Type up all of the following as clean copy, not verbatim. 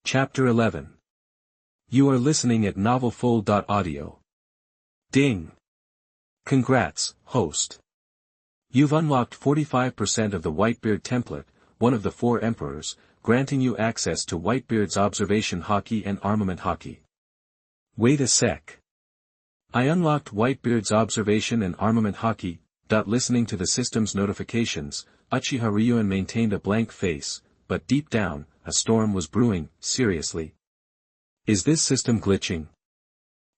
Chapter 11. You are listening at novelfull.audio. Ding! Congrats, host. You've unlocked 45% of the Whitebeard template, one of the 4 emperors, granting you access to Whitebeard's observation haki and armament haki. Wait a sec. I unlocked Whitebeard's observation and armament haki. Listening to the system's notifications, Uchiha Ryuan maintained a blank face, but deep down, a storm was brewing. Seriously? Is this system glitching?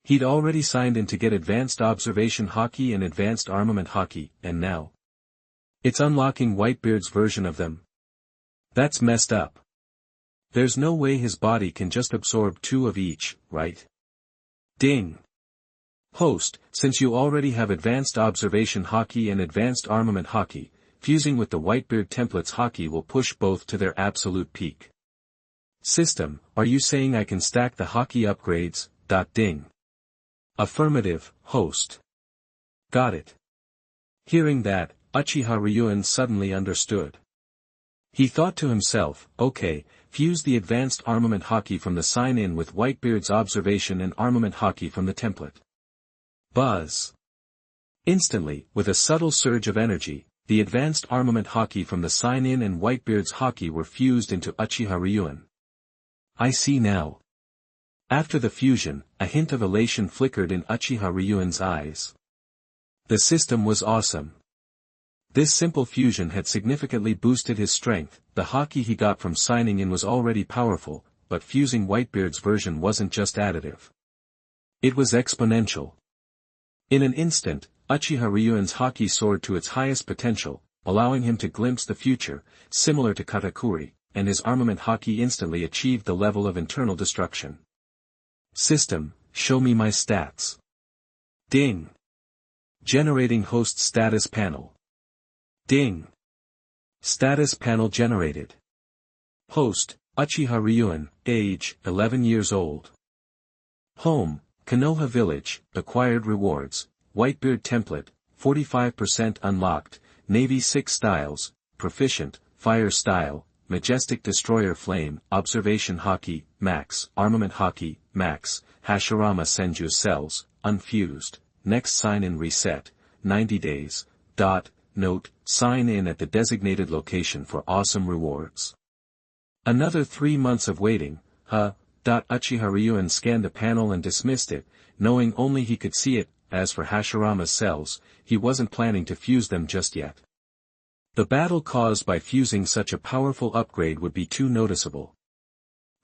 He'd already signed in to get advanced observation haki and advanced armament haki, and now it's unlocking Whitebeard's version of them. That's messed up. There's no way his body can just absorb 2 of each, right? Ding! Host, since you already have advanced observation haki and advanced armament haki, fusing with the Whitebeard template's haki will push both to their absolute peak. System, are you saying I can stack the haki upgrades? Ding. Affirmative, host. Got it. Hearing that, Uchiha Ryuan suddenly understood. He thought to himself, okay, fuse the advanced armament haki from the sign-in with Whitebeard's observation and armament haki from the template. Buzz. Instantly, with a subtle surge of energy, the advanced armament haki from the sign-in and Whitebeard's haki were fused into Uchiha Ryuan. I see now. After the fusion, a hint of elation flickered in Uchiha Ryuan's eyes. The system was awesome. This simple fusion had significantly boosted his strength. The haki he got from signing in was already powerful, but fusing Whitebeard's version wasn't just additive. It was exponential. In an instant, Uchiha Ryuan's haki soared to its highest potential, allowing him to glimpse the future, similar to Katakuri, and his armament haki instantly achieved the level of internal destruction. System, show me my stats. Ding. Generating host status panel. Ding. Status panel generated. Host, Uchiha Ryuan, age, 11 years old. Home, Konoha Village, acquired rewards, Whitebeard template, 45% unlocked, Navy 6 styles, proficient, fire style, majestic destroyer flame, observation haki, max, armament haki, max, Hashirama Senju cells, unfused, next sign-in reset, 90 days, Note, sign in at the designated location for awesome rewards. Another 3 months of waiting, Uchiha Ryuan scanned the panel and dismissed it, knowing only he could see it. As for Hashirama's cells, he wasn't planning to fuse them just yet. The battle caused by fusing such a powerful upgrade would be too noticeable.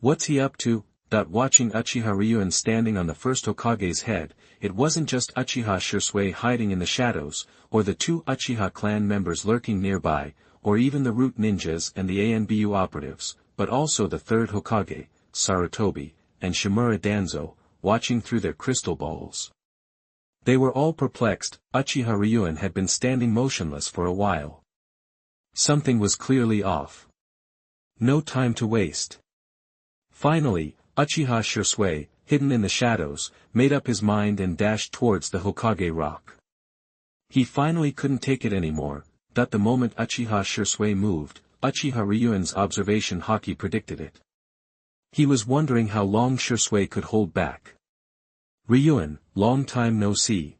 What's he up to? Watching Uchiha Ryuan standing on the first Hokage's head, it wasn't just Uchiha Shisui hiding in the shadows, or the 2 Uchiha clan members lurking nearby, or even the root ninjas and the ANBU operatives, but also the third Hokage, Sarutobi, and Shimura Danzo, watching through their crystal balls. They were all perplexed. Uchiha Ryuan had been standing motionless for a while. Something was clearly off. No time to waste. Finally, Uchiha Shisui, hidden in the shadows, made up his mind and dashed towards the Hokage Rock. He finally couldn't take it anymore. The moment Uchiha Shisui moved, Uchiha Ryuan's observation haki predicted it. He was wondering how long Shisui could hold back. Ryuan, long time no see.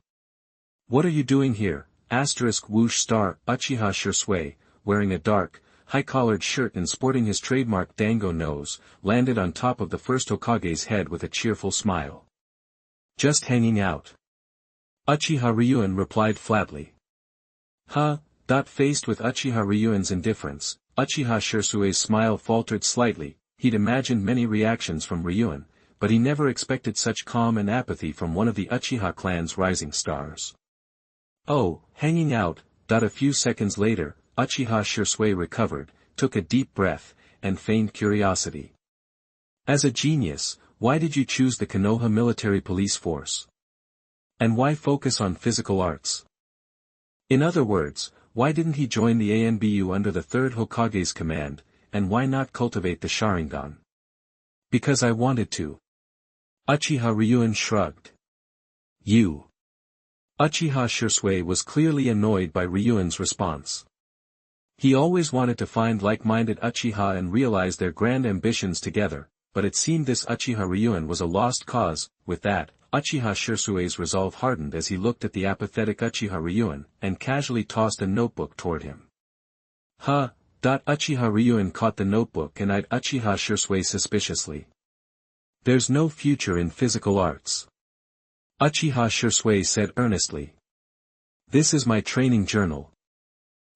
What are you doing here? Whoosh star. Uchiha Shisui, wearing a dark, high-collared shirt and sporting his trademark dango nose, landed on top of the first Hokage's head with a cheerful smile. Just hanging out. Uchiha Ryuan replied flatly. Faced with Uchiha Ryuan's indifference, Uchiha Shisui's smile faltered slightly. He'd imagined many reactions from Ryuan, but he never expected such calm and apathy from one of the Uchiha clan's rising stars. Oh, hanging out. A few seconds later, Uchiha Shisui recovered, took a deep breath, and feigned curiosity. As a genius, why did you choose the Konoha military police force? And why focus on physical arts? In other words, why didn't he join the ANBU under the third Hokage's command, and why not cultivate the Sharingan? Because I wanted to. Uchiha Ryuan shrugged. You. Uchiha Shisui was clearly annoyed by Ryuan's response. He always wanted to find like-minded Uchiha and realize their grand ambitions together. but it seemed this Uchiha Ryuin was a lost cause. With that, Uchiha Shirsui's resolve hardened as he looked at the apathetic Uchiha Ryuin, and casually tossed a notebook toward him. Huh. Uchiha Ryuin caught the notebook and eyed Uchiha Shirsui suspiciously. There's no future in physical arts. Uchiha Shirsui said earnestly. This is my training journal.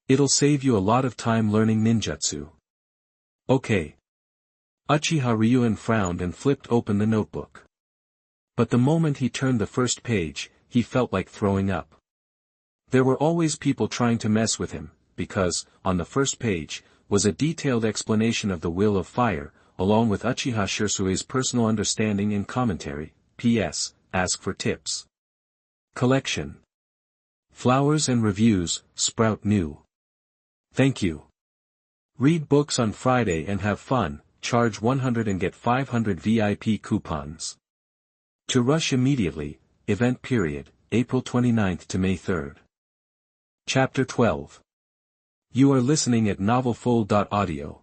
It'll save you a lot of time learning ninjutsu. Okay. Uchiha Ryuin frowned and flipped open the notebook. But the moment he turned the first page, he felt like throwing up. There were always people trying to mess with him, because, on the first page, was a detailed explanation of the will of fire, along with Uchiha Shirsui's personal understanding and commentary. P.S. Ask for tips. Collection. Flowers and reviews, sprout new. Thank you. Read books on Friday and have fun, charge 100 and get 500 VIP coupons. To rush immediately, event period, April 29th to May 3rd. Chapter 12. You are listening at novelfull.audio.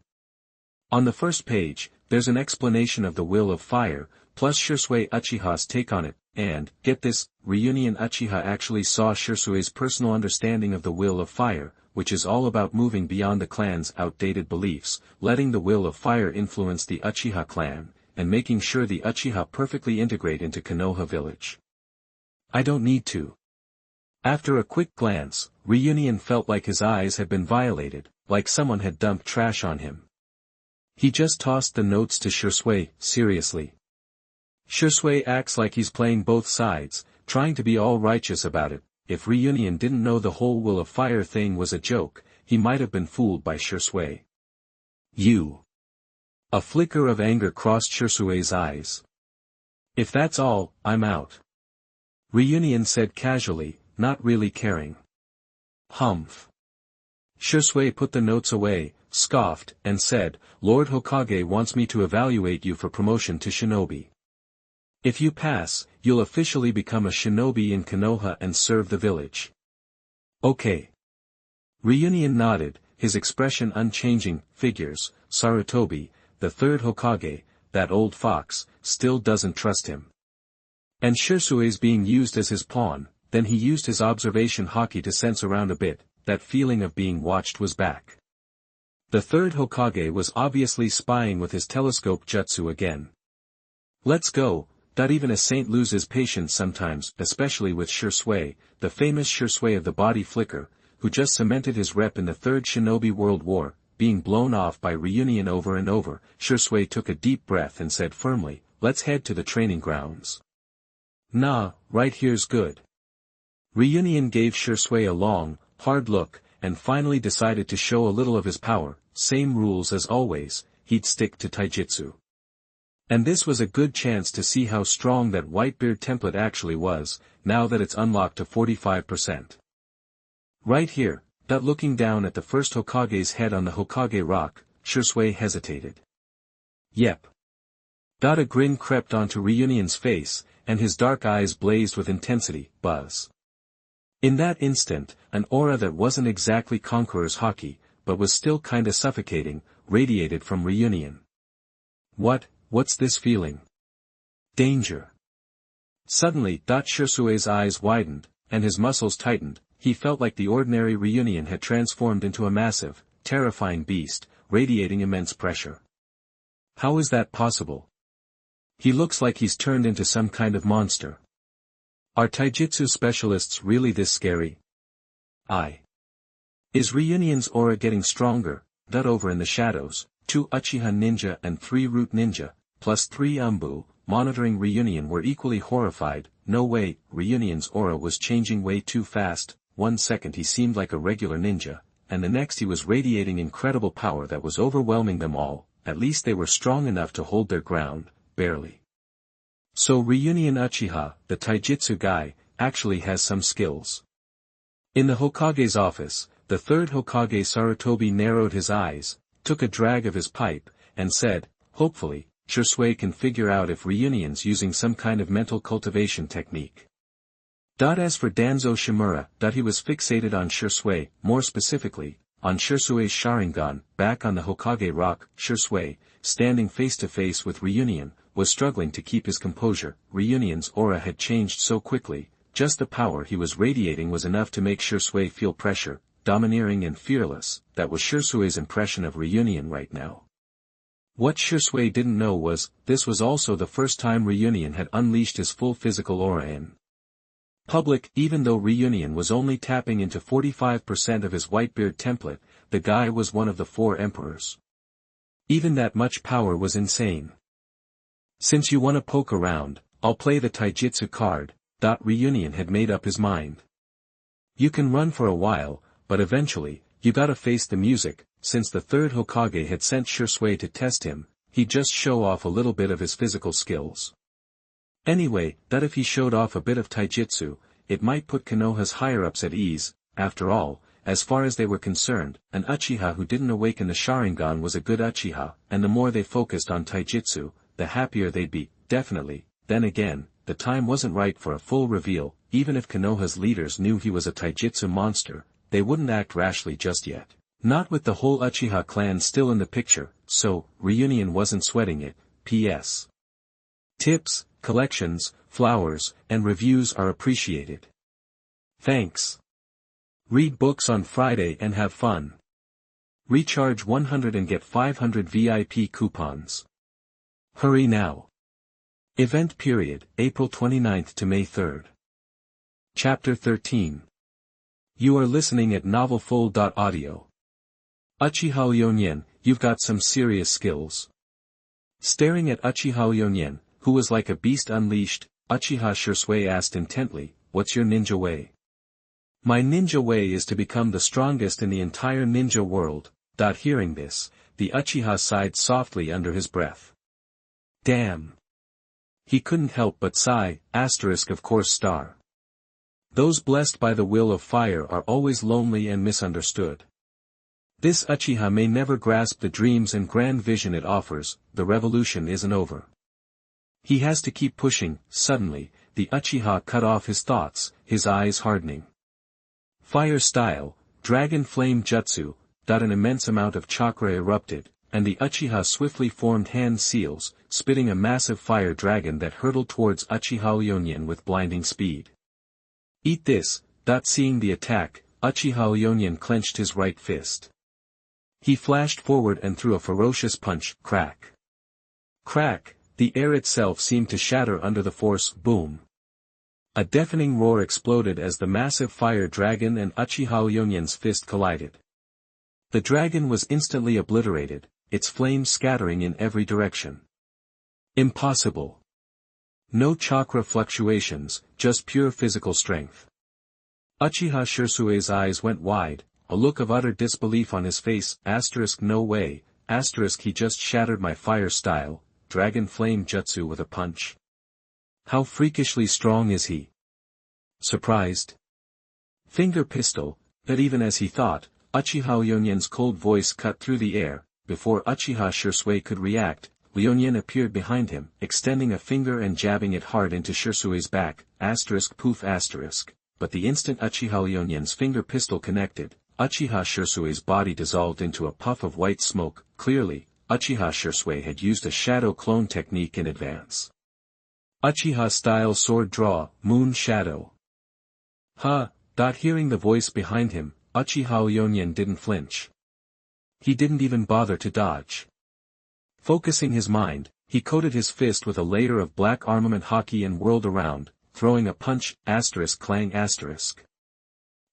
On the first page, there's an explanation of the will of fire, plus Shirsui Uchiha's take on it, and, get this, Reunion Uchiha actually saw Shirsui's personal understanding of the will of fire, which is all about moving beyond the clan's outdated beliefs, letting the will of fire influence the Uchiha clan, and making sure the Uchiha perfectly integrate into Konoha Village. I don't need to. After a quick glance, Reunion felt like his eyes had been violated, like someone had dumped trash on him. He just tossed the notes to Shirsui, seriously. Shirsui acts like he's playing both sides, trying to be all righteous about it. If Reunion didn't know the whole will of fire thing was a joke, he might have been fooled by Shirsui. You. A flicker of anger crossed Shirsui's eyes. If that's all, I'm out. Reunion said casually, not really caring. Humph. Shirsui put the notes away, scoffed, and said, Lord Hokage wants me to evaluate you for promotion to shinobi. If you pass, you'll officially become a shinobi in Konoha and serve the village. Okay. Reunion nodded, his expression unchanging. Figures, Sarutobi, the third Hokage, that old fox, still doesn't trust him. And Shirsui's being used as his pawn. Then he used his observation haki to sense around a bit. That feeling of being watched was back. The third Hokage was obviously spying with his telescope jutsu again. Let's go. Even a saint loses patience sometimes, especially with Shirsui, the famous Shirsui of the body flicker, who just cemented his rep in the Third Shinobi World War, being blown off by Reunion over and over. Shirsui took a deep breath and said firmly, let's head to the training grounds. Nah, right here's good. Reunion gave Shirsui a long, hard look, and finally decided to show a little of his power. Same rules as always, he'd stick to taijutsu. And this was a good chance to see how strong that Whitebeard template actually was, now that it's unlocked to 45%. Right here, looking down at the first Hokage's head on the Hokage Rock, Shirsui hesitated. Yep. A grin crept onto Reunion's face, and his dark eyes blazed with intensity. Buzz. In that instant, an aura that wasn't exactly Conqueror's haki, but was still kinda suffocating, radiated from Reunion. What's this feeling? Danger. Suddenly, Shirsui's eyes widened, and his muscles tightened. He felt like the ordinary Reunion had transformed into a massive, terrifying beast, radiating immense pressure. How is that possible? He looks like he's turned into some kind of monster. Are taijutsu specialists really this scary? Is Reunion's aura getting stronger? Over in the shadows, 2 Uchiha ninja and 3 root ninja, plus 3 Umbu, monitoring Reunion were equally horrified. No way, Reunion's aura was changing way too fast. 1 second he seemed like a regular ninja, and the next he was radiating incredible power that was overwhelming them all. At least they were strong enough to hold their ground, barely. So Reunion Uchiha, the taijutsu guy, actually has some skills. In the Hokage's office, the third Hokage Sarutobi narrowed his eyes, took a drag of his pipe, and said, hopefully, Shirsui can figure out if Reunion's using some kind of mental cultivation technique. As for Danzo Shimura, he was fixated on Shirsui, more specifically, on Shirsui's Sharingan, back on the Hokage Rock. Shirsui, standing face to face with Reunion, was struggling to keep his composure. Reunion's aura had changed so quickly, just the power he was radiating was enough to make yearsI feel pressure, domineering and fearless. That was yearsI's impression of Reunion right now. What yearsI didn't know was, this was also the first time Reunion had unleashed his full physical aura in public. Even though Reunion was only tapping into 45% of his Whitebeard template, the guy was one of the 4 emperors. Even that much power was insane. Since you wanna poke around, I'll play the taijutsu card. Reunion had made up his mind. You can run for a while, but eventually, you gotta face the music. Since the third Hokage had sent yearsI to test him, he'd just show off a little bit of his physical skills. Anyway, that if he showed off a bit of taijutsu, it might put Konoha's higher-ups at ease. After all, as far as they were concerned, an Uchiha who didn't awaken the Sharingan was a good Uchiha, and the more they focused on taijutsu, the happier they'd be. Definitely. Then again, the time wasn't right for a full reveal. Even if Konoha's leaders knew he was a taijutsu monster, they wouldn't act rashly just yet. Not with the whole Uchiha clan still in the picture, so, Reunion wasn't sweating it. P.S. Tips, collections, flowers, and reviews are appreciated. Thanks. Read books on Friday and have fun. Recharge 100 and get 500 VIP coupons. Hurry now. Event period, April 29th to May 3rd. Chapter 13. You are listening at novelfull.audio. Uchiha Itachi, you've got some serious skills. Staring at Uchiha Itachi, who was like a beast unleashed, Uchiha yearsI asked intently, "What's your ninja way?" "My ninja way is to become the strongest in the entire ninja world." Hearing this, the Uchiha sighed softly under his breath. Damn. He couldn't help but sigh. Of course star. Those blessed by the will of fire are always lonely and misunderstood. This Uchiha may never grasp the dreams and grand vision it offers. The revolution isn't over. He has to keep pushing. Suddenly, the Uchiha cut off his thoughts, his eyes hardening. Fire style, dragon flame jutsu. An immense amount of chakra erupted, and the Uchiha swiftly formed hand seals, spitting a massive fire dragon that hurtled towards Uchiha Itachi with blinding speed. Eat this. Seeing the attack, Uchiha Itachi clenched his right fist. He flashed forward and threw a ferocious punch. Crack. Crack. The air itself seemed to shatter under the force. Boom. A deafening roar exploded as the massive fire dragon and Uchiha Itachi's fist collided. The dragon was instantly obliterated, its flames scattering in every direction. Impossible. No chakra fluctuations, just pure physical strength. Uchiha yearsI's eyes went wide, a look of utter disbelief on his face. No way. He just shattered my fire style, dragon flame jutsu with a punch. How freakishly strong is he? Surprised. Finger pistol. But even as he thought, Uchiha Itachi's cold voice cut through the air. Before Uchiha yearsI could react, Itachi appeared behind him, extending a finger and jabbing it hard into yearsI's back. Poof. But the instant Uchiha Itachi's finger pistol connected, Uchiha yearsI's body dissolved into a puff of white smoke. Clearly, Uchiha yearsI had used a shadow clone technique in advance. Uchiha style sword draw, moon shadow. Hearing the voice behind him, Uchiha Itachi didn't flinch. He didn't even bother to dodge. Focusing his mind, he coated his fist with a layer of black armament haki and whirled around, throwing a punch. Clang.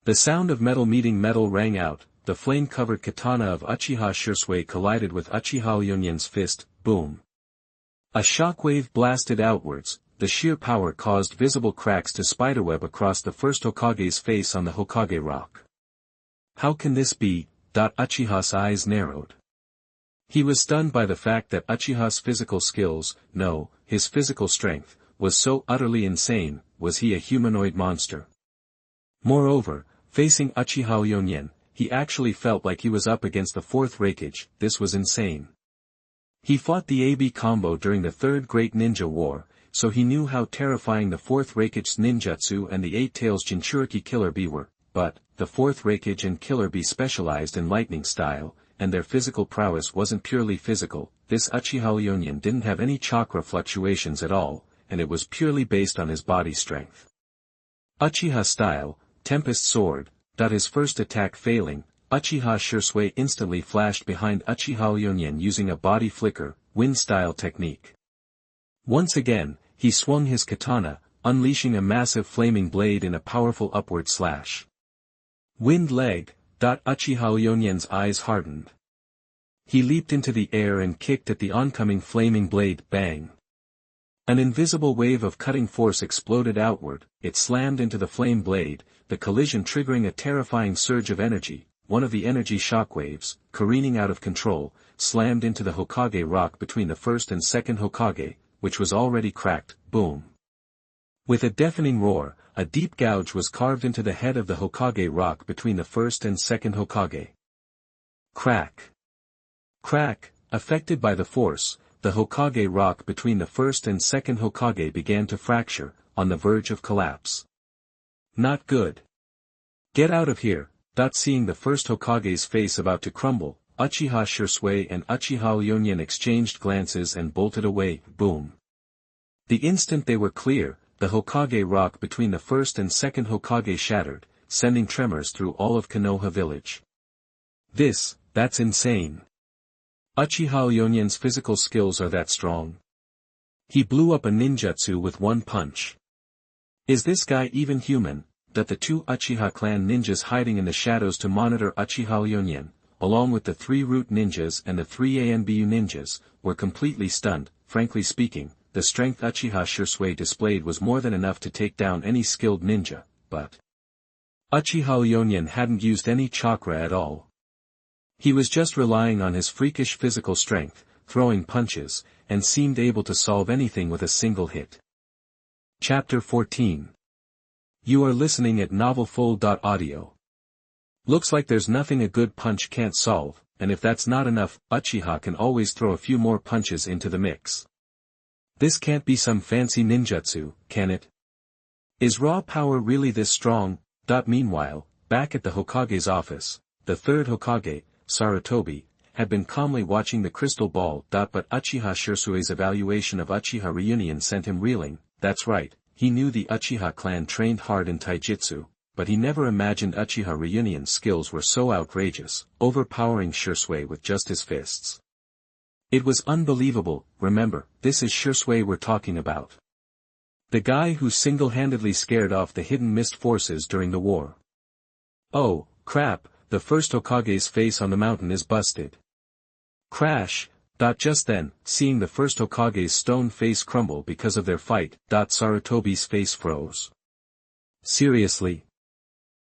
The sound of metal meeting metal rang out. The flame-covered katana of Uchiha yearsI collided with Uchiha Itachi's fist. Boom. A shockwave blasted outwards. The sheer power caused visible cracks to spiderweb across the first Hokage's face on the Hokage Rock. How can this be? Uchiha's eyes narrowed. He was stunned by the fact that Uchiha's physical skills, no, his physical strength, was so utterly insane. Was he a humanoid monster? Moreover, facing Uchiha Itachi, he actually felt like he was up against the fourth Hokage. This was insane. He fought the AB combo during the Third Great Ninja War, so he knew how terrifying the fourth Hokage's ninjutsu and the Eight Tails Jinchuriki Killer Bee were, but, the fourth Hokage and Killer Bee specialized in lightning style, and their physical prowess wasn't purely physical. This Uchiha Leonian didn't have any chakra fluctuations at all, and it was purely based on his body strength. Uchiha style, Tempest Sword. His first attack failing, Uchiha Shirsui instantly flashed behind Uchiha Leonian using a body flicker, wind style technique. Once again, he swung his katana, unleashing a massive flaming blade in a powerful upward slash. Wind leg. Uchiha Leonian's eyes hardened. He leaped into the air and kicked at the oncoming flaming blade. Bang! An invisible wave of cutting force exploded outward, it slammed into the flame blade, the collision triggering a terrifying surge of energy. One of the energy shockwaves, careening out of control, slammed into the Hokage Rock between the first and second Hokage, which was already cracked. Boom! With a deafening roar, a deep gouge was carved into the head of the Hokage Rock between the first and second Hokage. Crack! Crack! Affected by the force, the Hokage Rock between the first and second Hokage began to fracture, on the verge of collapse. Not good. Get out of here. Seeing the first Hokage's face about to crumble, Uchiha Shirsui and Uchiha Leonian exchanged glances and bolted away. Boom! The instant they were clear, the Hokage Rock between the first and second Hokage shattered, sending tremors through all of Konoha Village. That's insane. Uchiha Leonian's physical skills are that strong. He blew up a ninjutsu with one punch. Is this guy even human? The two Uchiha Clan ninjas hiding in the shadows to monitor Uchiha Leonian, along with the 3 root ninjas and the 3 Anbu ninjas, were completely stunned. Frankly speaking, the strength Uchiha Shirsui displayed was more than enough to take down any skilled ninja, but Uchiha Leonian hadn't used any chakra at all. He was just relying on his freakish physical strength, throwing punches, and seemed able to solve anything with a single hit. Chapter 14. You are listening at novelfull.audio. Looks like there's nothing a good punch can't solve, and if that's not enough, Uchiha can always throw a few more punches into the mix. This can't be some fancy ninjutsu, can it? Is raw power really this strong? Meanwhile, back at the Hokage's office, the third Hokage, Sarutobi, had been calmly watching the crystal ball. But Uchiha Shirsui's evaluation of Uchiha Reunion sent him reeling. That's right, he knew the Uchiha clan trained hard in taijutsu, but he never imagined Uchiha Reunion's skills were so outrageous, overpowering Shirsui with just his fists. It was unbelievable. Remember, this is Shirsui we're talking about. The guy who single-handedly scared off the hidden mist forces during the war. Oh, crap, the first Hokage's face on the mountain is busted. Crash! Just then, seeing the first Hokage's stone face crumble because of their fight, Sarutobi's face froze. Seriously?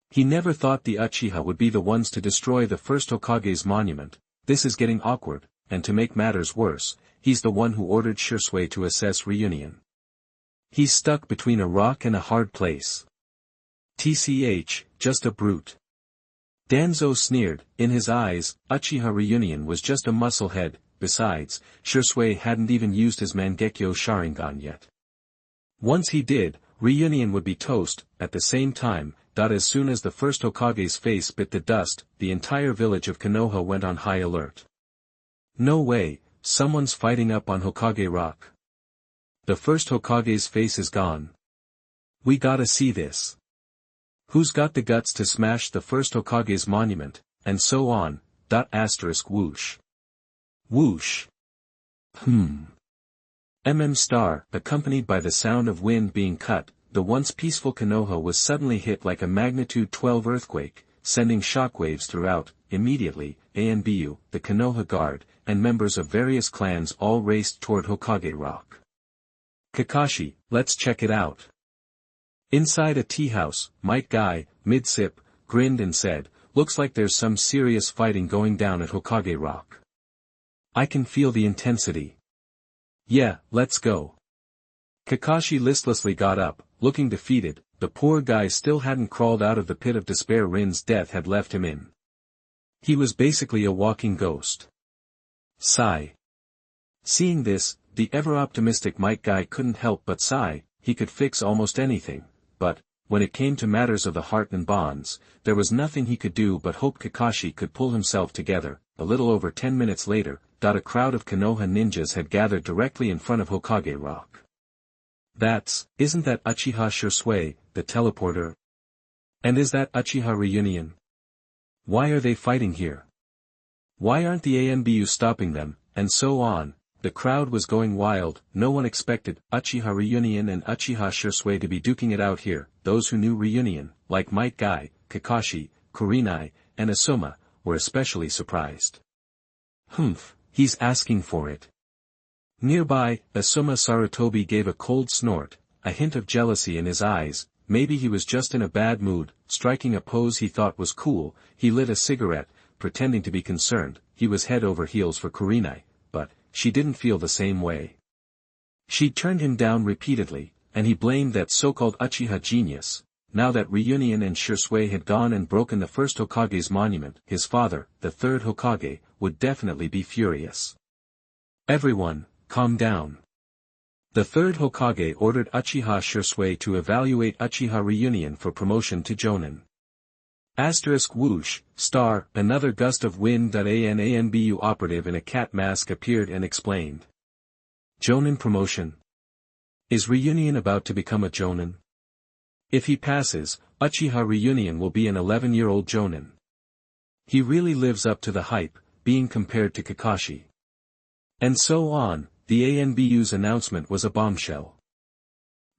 He never thought the Uchiha would be the ones to destroy the first Hokage's monument. This is getting awkward, and to make matters worse, he's the one who ordered Shirsui to assess Reunion. He's stuck between a rock and a hard place. TCH, just a brute. Danzo sneered. In his eyes, Uchiha Reunion was just a musclehead. Besides, Shirsui hadn't even used his Mangekyo Sharingan yet. Once he did, Reunion would be toast. At the same time, as soon as the first Hokage's face bit the dust, the entire village of Konoha went on high alert. No way, someone's fighting up on Hokage Rock. The first Hokage's face is gone. We gotta see this. Who's got the guts to smash the first Hokage's monument, and so on. Whoosh. Whoosh. Star, accompanied by the sound of wind being cut, the once peaceful Konoha was suddenly hit like a magnitude 12 earthquake, sending shockwaves throughout. Immediately, Anbu, the Konoha Guard, and members of various clans all raced toward Hokage Rock. Kakashi, let's check it out. Inside a tea house, Might Guy, mid-sip, grinned and said, looks like there's some serious fighting going down at Hokage Rock. I can feel the intensity. Yeah, let's go. Kakashi listlessly got up, looking defeated. The poor guy still hadn't crawled out of the pit of despair Rin's death had left him in. He was basically a walking ghost. Sigh. Seeing this, the ever-optimistic Might Guy couldn't help but sigh. He could fix almost anything, but when it came to matters of the heart and bonds, there was nothing he could do but hope Kakashi could pull himself together. A little over 10 minutes later, a crowd of Konoha ninjas had gathered directly in front of Hokage Rock. Isn't that Uchiha Shursui, the teleporter? And is that Uchiha Reunion? Why are they fighting here? Why aren't the ANBU stopping them, and so on? The crowd was going wild. No one expected Uchiha Reunion and Uchiha Shursui to be duking it out here. Those who knew Reunion, like Might Guy, Kakashi, Kurenai, and Asuma, were especially surprised. He's asking for it. Nearby, Asuma Sarutobi gave a cold snort, a hint of jealousy in his eyes. Maybe he was just in a bad mood. Striking a pose he thought was cool, he lit a cigarette, pretending to be concerned. He was head over heels for Kurenai, but she didn't feel the same way. She'd turned him down repeatedly, and he blamed that so-called Uchiha genius. Now that Reunion and Shursui had gone and broken the first Hokage's monument, his father, the third Hokage, would definitely be furious. Everyone, calm down. The third Hokage ordered Uchiha Shursui to evaluate Uchiha Reunion for promotion to Jonin. Whoosh, another gust of wind. Anbu operative in a cat mask appeared and explained. Jonin promotion? Is Reunion about to become a Jonin? If he passes, Uchiha Reunion will be an 11-year-old Jonin. He really lives up to the hype, being compared to Kakashi. And so on. The ANBU's announcement was a bombshell.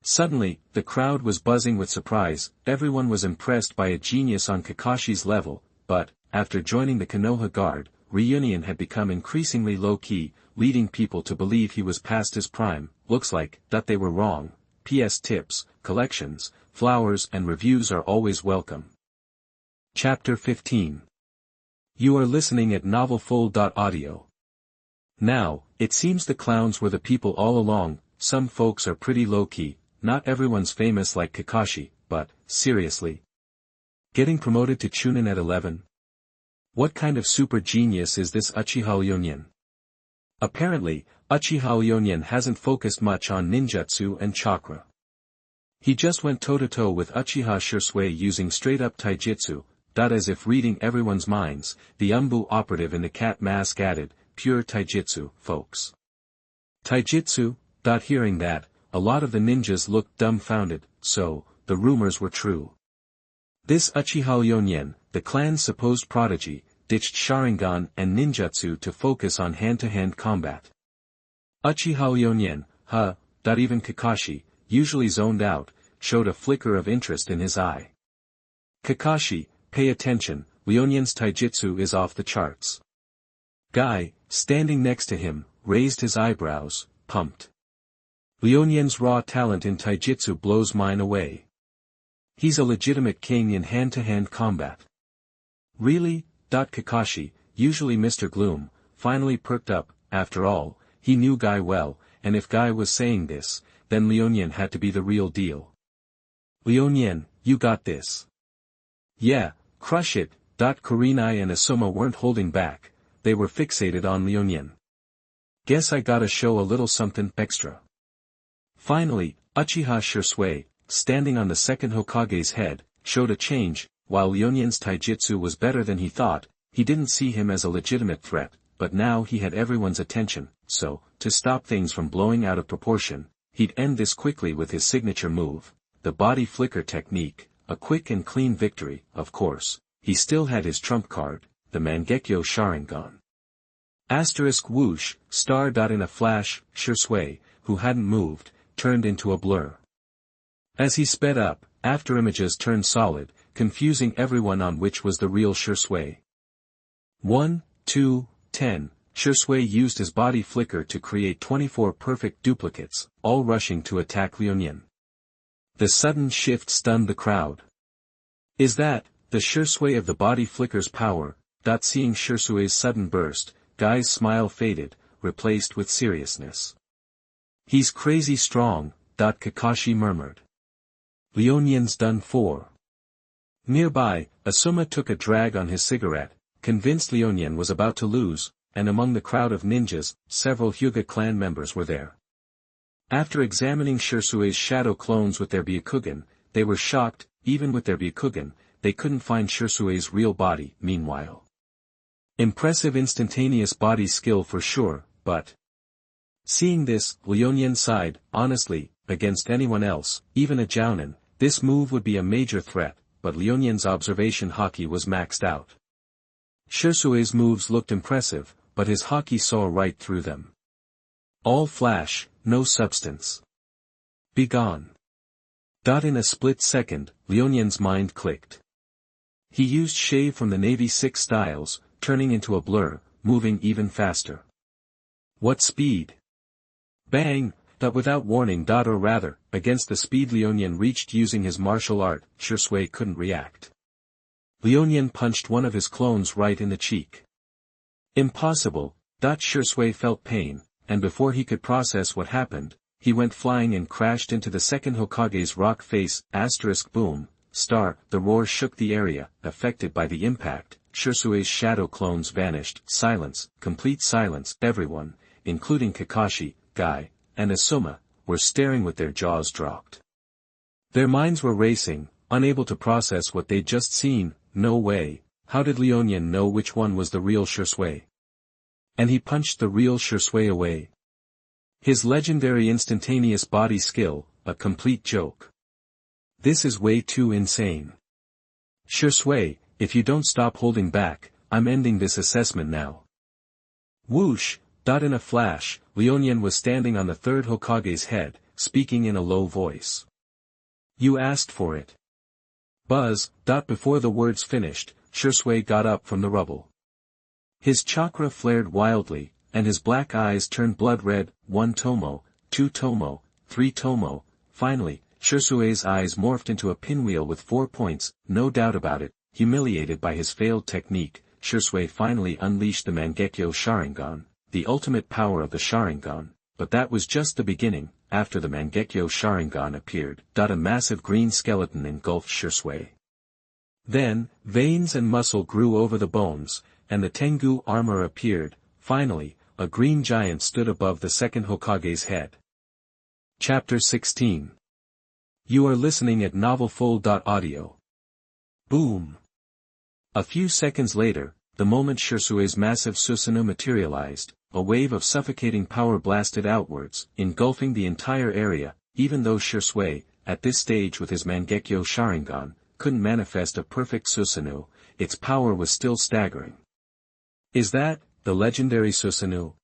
Suddenly, the crowd was buzzing with surprise. Everyone was impressed by a genius on Kakashi's level, but, after joining the Konoha Guard, Reunion had become increasingly low-key, leading people to believe he was past his prime. Looks like that they were wrong. PS tips, collections, flowers and reviews are always welcome. Chapter 15. You are listening at novelfull.audio. Now, it seems the clowns were the people all along. Some folks are pretty low-key, not everyone's famous like Kakashi, but, seriously. Getting promoted to Chunin at 11? What kind of super genius is this Uchiha Reunion? Apparently, Uchiha Reunion hasn't focused much on ninjutsu and chakra. He just went toe-to-toe with Uchiha Shursui using straight-up taijutsu. As if reading everyone's minds, the Umbu operative in the cat mask added, pure taijutsu, folks. Taijutsu? Hearing that, a lot of the ninjas looked dumbfounded. So, the rumors were true. This Uchiha Reunion, the clan's supposed prodigy, ditched Sharingan and ninjutsu to focus on hand-to-hand combat. Uchiha Reunion, even Kakashi, usually zoned out, showed a flicker of interest in his eye. Kakashi, pay attention, Reunion's taijutsu is off the charts. Guy, standing next to him, raised his eyebrows, pumped. Reunion's raw talent in taijutsu blows mine away. He's a legitimate king in hand-to-hand combat. Really? Kakashi, usually Mr. Gloom, finally perked up. After all, he knew Guy well, and if Guy was saying this, then Reunion had to be the real deal. Reunion, you got this. Yeah, crush it. Kurenai and Asuma weren't holding back, they were fixated on Reunion. Guess I gotta show a little something extra. Finally, Uchiha Shursui, standing on the second Hokage's head, showed a change. While Reunion's taijutsu was better than he thought, he didn't see him as a legitimate threat, but now he had everyone's attention, so, to stop things from blowing out of proportion, he'd end this quickly with his signature move, the body flicker technique, a quick and clean victory. Of course, he still had his trump card, the Mangekyo Sharingan. Whoosh, in a flash, Shursui, who hadn't moved, turned into a blur. As he sped up, afterimages turned solid, confusing everyone on which was the real Shursui. 1, 2, 10, Shursui used his body flicker to create 24 perfect duplicates, all rushing to attack Reunion. The sudden shift stunned the crowd. Is that the Shursui of the body flicker's power? Seeing Shursui's sudden burst, Guy's smile faded, replaced with seriousness. He's crazy strong, Kakashi murmured. Reunion's done for. Nearby, Asuma took a drag on his cigarette, convinced Reunion was about to lose, and among the crowd of ninjas, several Hyuga clan members were there. After examining Shursui's shadow clones with their Byakugan, they were shocked. Even with their Byakugan, they couldn't find yearSi's real body. Meanwhile, impressive instantaneous body skill for sure, but seeing this, Liu sighed. Honestly, against anyone else, even a Jounin, this move would be a major threat, but Liu's observation haki was maxed out. yearSi's moves looked impressive, but his haki saw right through them. All flash, no substance. Be gone. In a split second, Liu's mind clicked. He used Shave from the Navy 6 styles, turning into a blur, moving even faster. What speed? Bang! Without warning. Or rather, against the speed Liu reached using his martial art, yearsI couldn't react. Liu punched one of his clones right in the cheek. Impossible. yearsI felt pain, and before he could process what happened, he went flying and crashed into the second Hokage's rock face. Boom, star. The roar shook the area. Affected by the impact, yearSi's shadow clones vanished. Silence, complete silence. Everyone, including Kakashi, Guy, and Asuma, were staring with their jaws dropped. Their minds were racing, unable to process what they'd just seen. No way. How did Liu know which one was the real yearsI? And he punched the real yearsI away. His legendary instantaneous body skill, a complete joke. This is way too insane. yearsI, if you don't stop holding back, I'm ending this assessment now. Whoosh! In a flash, Liu was standing on the third Hokage's head, speaking in a low voice. You asked for it. Buzz. Before the words finished, yearsI got up from the rubble. His chakra flared wildly, and his black eyes turned blood red. 1 tomo, 2 tomo, 3 tomo. Finally, yearsI's eyes morphed into a pinwheel with 4 points. No doubt about it, humiliated by his failed technique, yearsI finally unleashed the Mangekyo Sharingan, the ultimate power of the Sharingan, but that was just the beginning. After the Mangekyo Sharingan appeared, a massive green skeleton engulfed yearsI. Then, veins and muscle grew over the bones, and the Tengu armor appeared. Finally, a green giant stood above the second Hokage's head. Chapter 16. You are listening at novelfull.audio. Boom! A few seconds later, the moment yearsI's massive Susanoo materialized, a wave of suffocating power blasted outwards, engulfing the entire area. Even though yearsI, at this stage with his Mangekyo Sharingan, couldn't manifest a perfect Susanoo, its power was still staggering. Is that, the legendary Susanoo?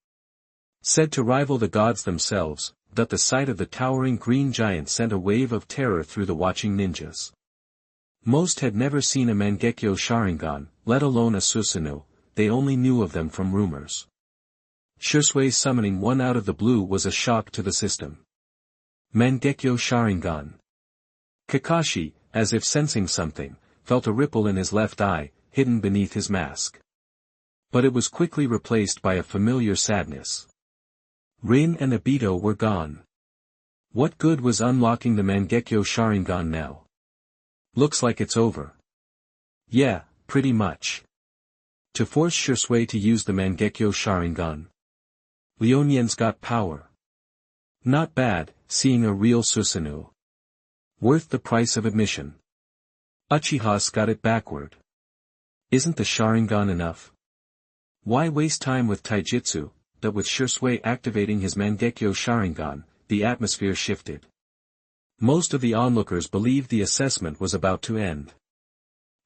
Said to rival the gods themselves, the sight of the towering green giant sent a wave of terror through the watching ninjas. Most had never seen a Mangekyo Sharingan, let alone a Susanoo, they only knew of them from rumors. yearsI summoning one out of the blue was a shock to the system. Mangekyo Sharingan. Kakashi, as if sensing something, felt a ripple in his left eye, hidden beneath his mask. But it was quickly replaced by a familiar sadness. Rin and Obito were gone. What good was unlocking the Mangekyo Sharingan now? Looks like it's over. Yeah, pretty much. To force yearsI to use the Mangekyo Sharingan. Liu's got power. Not bad, seeing a real Susanoo. Worth the price of admission. Uchiha's got it backward. Isn't the Sharingan enough? Why waste time with taijutsu? With yearsI activating his Mangekyo Sharingan, the atmosphere shifted. Most of the onlookers believed the assessment was about to end.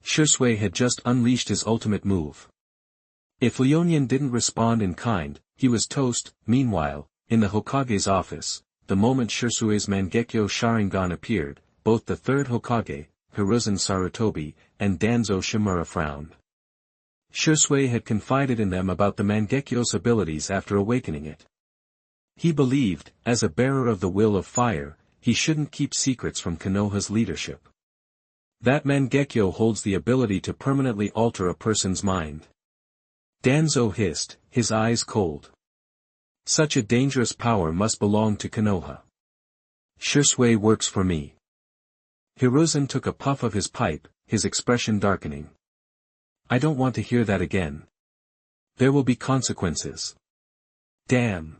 yearsI had just unleashed his ultimate move. If Liu didn't respond in kind, he was toast. Meanwhile, in the Hokage's office, the moment yearsI's Mangekyo Sharingan appeared, both the third Hokage, Hiruzen Sarutobi, and Danzo Shimura frowned. yearsI had confided in them about the Mangekyo's abilities after awakening it. He believed, as a bearer of the will of fire, he shouldn't keep secrets from Konoha's leadership. That Mangekyo holds the ability to permanently alter a person's mind. Danzo hissed, his eyes cold. Such a dangerous power must belong to Konoha. yearsI works for me. Hiruzen took a puff of his pipe, his expression darkening. I don't want to hear that again. There will be consequences. Damn.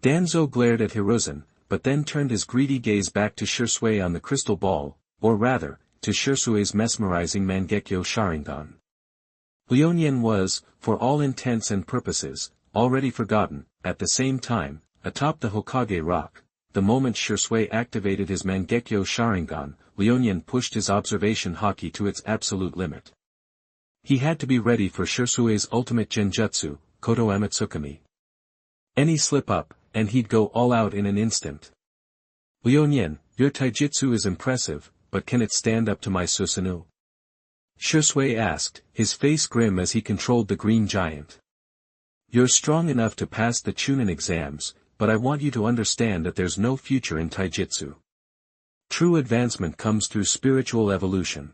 Danzo glared at Hiruzen, but then turned his greedy gaze back to yearsI on the crystal ball. or rather, to Shirsui's mesmerizing Mangekyo Sharingan. Liuyan was, for all intents and purposes, already forgotten. At the same time, atop the Hokage Rock, the moment Shirsui activated his Mangekyo Sharingan, Liuyan pushed his observation haki to its absolute limit. He had to be ready for Shirsui's ultimate genjutsu, Koto Amatsukami. Any slip-up, and he'd go all out in an instant. Liuyan, your taijutsu is impressive, but can it stand up to my Susanoo? Shirsui asked, his face grim as he controlled the green giant. You're strong enough to pass the Chunin exams, but I want you to understand that there's no future in taijutsu. True advancement comes through spiritual evolution.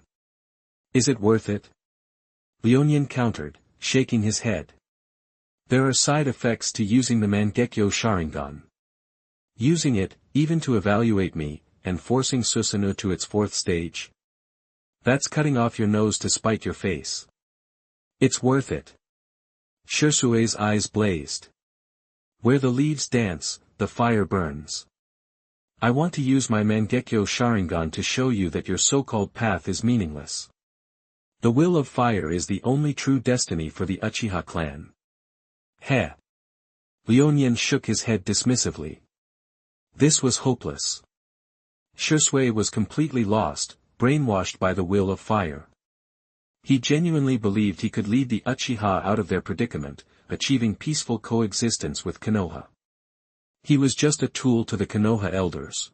Is it worth it? Liuyan countered, shaking his head. There are side effects to using the Mangekyo Sharingan. Using it, even to evaluate me, and forcing Susanoo to its fourth stage. That's cutting off your nose to spite your face. It's worth it. Shirsui's eyes blazed. Where the leaves dance, the fire burns. I want to use my Mangekyo Sharingan to show you that your so-called path is meaningless. The will of fire is the only true destiny for the Uchiha clan. Heh. Liuyan shook his head dismissively. This was hopeless. Shirsui was completely lost, brainwashed by the will of fire. He genuinely believed he could lead the Uchiha out of their predicament, achieving peaceful coexistence with Konoha. He was just a tool to the Konoha elders.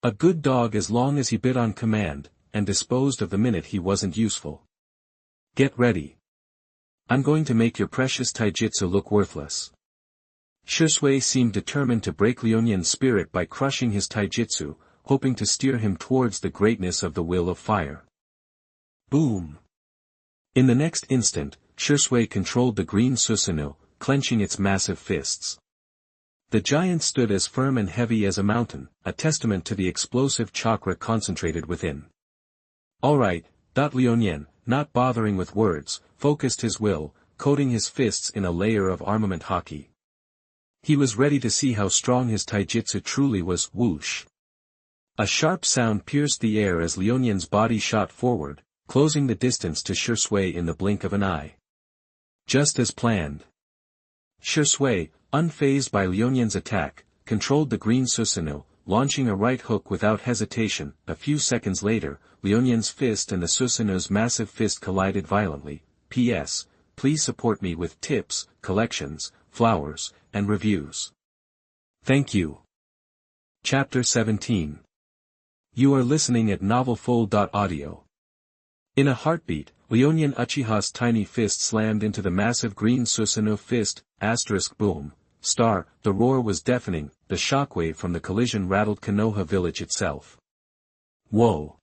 A good dog as long as he bit on command, and disposed of the minute he wasn't useful. Get ready. I'm going to make your precious taijutsu look worthless. Shirsui seemed determined to break Liuyan's spirit by crushing his taijutsu, hoping to steer him towards the greatness of the will of fire. Boom! In the next instant, Shirsui controlled the green Susanoo, clenching its massive fists. The giant stood as firm and heavy as a mountain, a testament to the explosive chakra concentrated within. Alright, Liuyan, not bothering with words, focused his will, coating his fists in a layer of armament haki. He was ready to see how strong his taijutsu truly was. Whoosh! A sharp sound pierced the air as Liuyan's body shot forward, closing the distance to Shirsui in the blink of an eye. Just as planned. Shirsui, unfazed by Liuyan's attack, controlled the green Susanoo, launching a right hook without hesitation. A few seconds later, Liuyan's fist and the Susanoo's massive fist collided violently. P.S. Please support me with tips, collections, flowers, and reviews. Thank you. Chapter 17. You are listening at novelfull.audio. In a heartbeat, Liuyan Uchiha's tiny fist slammed into the massive green Susanoo fist, *boom, *. The roar was deafening, the shockwave from the collision rattled Konoha Village itself. Whoa!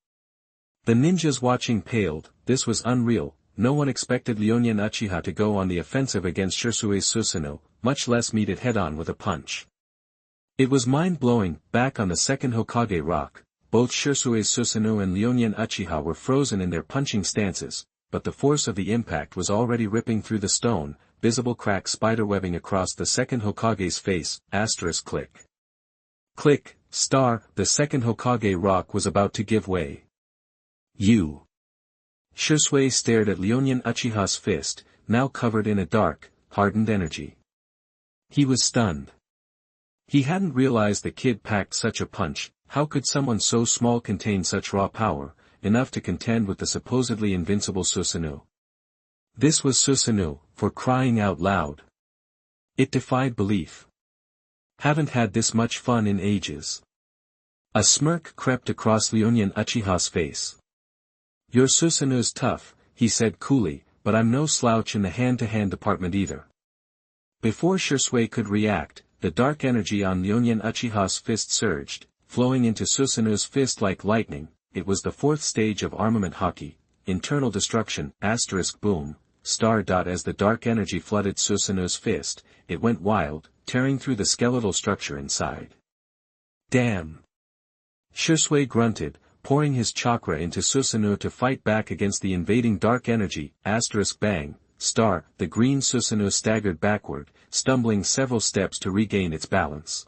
The ninjas watching paled. This was unreal. No one expected Liuyan Uchiha to go on the offensive against Shirsui's Susanoo, much less meet it head-on with a punch. It was mind-blowing. Back on the second Hokage Rock, both Shirsui's Susanoo and Liuyan Uchiha were frozen in their punching stances, but the force of the impact was already ripping through the stone, visible cracks spiderwebbing across the second Hokage's face. Click. Click, *. The second Hokage Rock was about to give way. You. Shirsui stared at Liuyan Uchiha's fist, now covered in a dark, hardened energy. He was stunned. He hadn't realized the kid packed such a punch. How could someone so small contain such raw power, enough to contend with the supposedly invincible Susanoo? This was Susanoo, for crying out loud. It defied belief. Haven't had this much fun in ages. A smirk crept across Liuyan Uchiha's face. Your Susanoo's tough, he said coolly, but I'm no slouch in the hand-to-hand department either. Before Shirsui could react, the dark energy on Liuyan Uchiha's fist surged, flowing into Susanoo's fist like lightning. It was the fourth stage of armament haki, internal destruction, *boom, *. As the dark energy flooded Susanoo's fist, it went wild, tearing through the skeletal structure inside. Damn! Shirsui grunted, pouring his chakra into Susanoo to fight back against the invading dark energy. Bang, *. The green Susanoo staggered backward, stumbling several steps to regain its balance.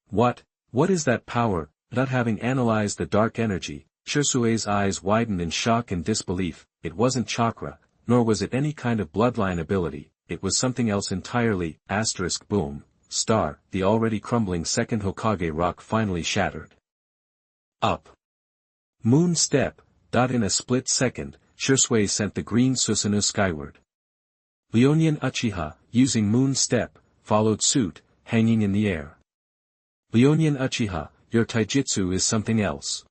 What is that power? Not having analyzed the dark energy, Shirsui's eyes widened in shock and disbelief. It wasn't chakra, nor was it any kind of bloodline ability, it was something else entirely. Boom. Star, the already crumbling second Hokage Rock finally shattered. Up. Moon step. In a split second, Shirsui sent the green Susanoo skyward. Leonian Uchiha, using moon step, followed suit, hanging in the air. Leonian Uchiha, your taijutsu is something else.